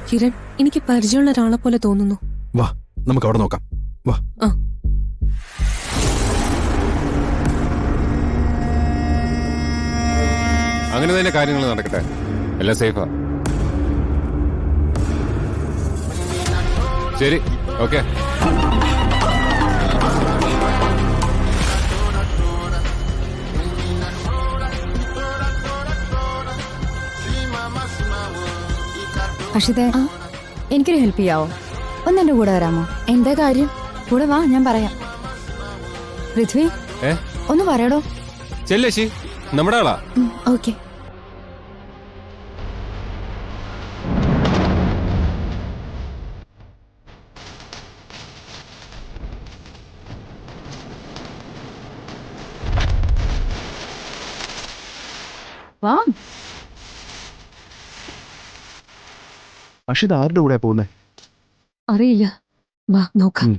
കിരൺ, എനിക്ക് പരിചയമുള്ള ഒരാളെ പോലെ തോന്നുന്നു. വാ, നമുക്ക് അവിടെ നോക്കാം. വാ. അങ്ങനെ തന്നെ കാര്യങ്ങൾ നടക്കട്ടെ. എല്ലാം സേഫാ. ശരി, ഓക്കെ. അക്ഷിതേ, എനിക്കൊരു ഹെൽപ്പ് ചെയ്യാവോ? ഒന്നെന്റെ കൂടെ വരാമോ? എന്താ കാര്യം? കൂടെ വാ, ഞാൻ പറയാം. പൃഥ്വി, ഒന്ന് പറയടോ. ചെല്ലശി, നമ്മുടെ ആളാ. ഓക്കെ. വാ. അക്ഷിത ആരുടെ കൂടെ പോകുന്നേ? അറിയില്ല. വാ നോക്കാം.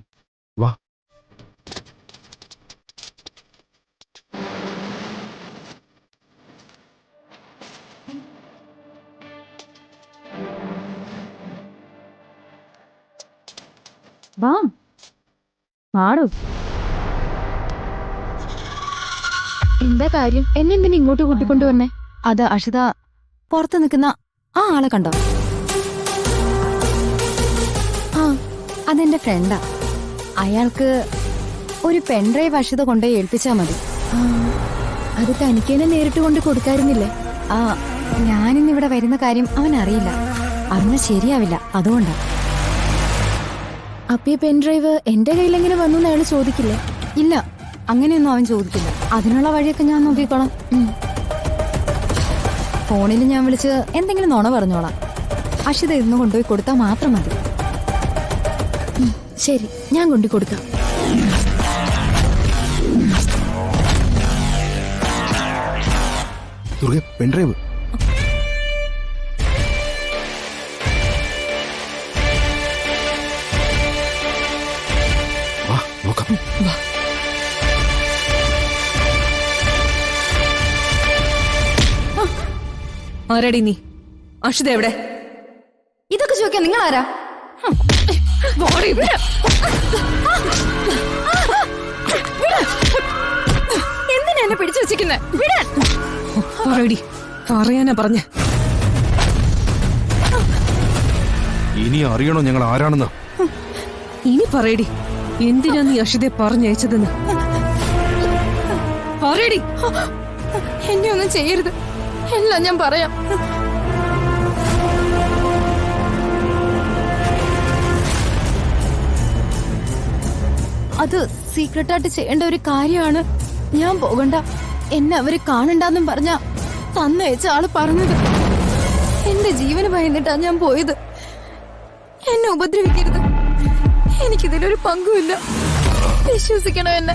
വാ. വാ, പാടൂ. എന്താ കാര്യം? എന്നെന്തിനാ ഇങ്ങോട്ട് കൂട്ടിക്കൊണ്ടുവന്നേ? അത് അക്ഷിത, പുറത്ത് നിൽക്കുന്ന ആ ആളെ കണ്ടോ? ആ, അതെന്റെ ഫ്രണ്ടാ. അയാൾക്ക് ഒരു പെൻഡ്രൈവ് അക്ഷിത കൊണ്ടുപോയി ഏൽപ്പിച്ചാ മതി. അത് തനിക്ക് തന്നെ നേരിട്ട് കൊണ്ട് കൊടുക്കായിരുന്നില്ലേ? ആ, ഞാനിന്നിവിടെ വരുന്ന കാര്യം അവൻ അറിയില്ല. അറിഞ്ഞാൽ ശരിയാവില്ല, അതുകൊണ്ടാ. അപ്പൊ ഈ പെൻഡ്രൈവ് എന്റെ കയ്യിൽ എങ്ങനെ വന്നു എന്ന് അയാൾ ചോദിക്കില്ലേ? ഇല്ല, അങ്ങനെയൊന്നും അവൻ ചോദിക്കില്ല. അതിനുള്ള വഴിയൊക്കെ ഞാൻ നോക്കിക്കോളാം. ഫോണിൽ ഞാൻ വിളിച്ച് എന്തെങ്കിലും നുണ പറഞ്ഞോളാം. അക്ഷിത ഇന്ന് കൊണ്ടുപോയി കൊടുത്താൽ മാത്രം മതി. ശരി, ഞാൻ കൊണ്ടു കൊടുക്കാം. ദുർഗ, പെൻഡ്രൈവ്. വാ, നോക്കാം. വാ. ആരടി നീ? അക്ഷിത എവിടെ? ഇതൊക്കെ ചോദിക്കാൻ നിങ്ങൾ ആരാ? എന്തിനാ എന്നെ പിടിച്ചു വെച്ചിരിക്കുന്നത്? പറയടി, പറയാനാ പറഞ്ഞ. ഇനി അറിയണോ ഞങ്ങൾ ആരാണെന്ന്? ഇനി പറയടി, എന്തിനാ നീ അക്ഷിതയെ പറഞ്ഞയച്ചതെന്ന് പറയടി. എന്നെ ഒന്നും ചെയ്യരുത്, എല്ലാം ഞാൻ പറയാം. അത് സീക്രട്ടായിട്ട് ചെയ്യേണ്ട ഒരു കാര്യമാണ്. ഞാൻ പോകണ്ട, എന്നെ അവര് കാണണ്ടെന്നും പറഞ്ഞ തന്നയച്ച ആള് പറഞ്ഞത്. എന്റെ ജീവന് ഭയന്നിട്ടാ ഞാൻ പോയത്. എന്നെ ഉപദ്രവിക്കരുത്, എനിക്കിതിലൊരു പങ്കുമില്ല. വിശ്വസിക്കണോ എന്നെ?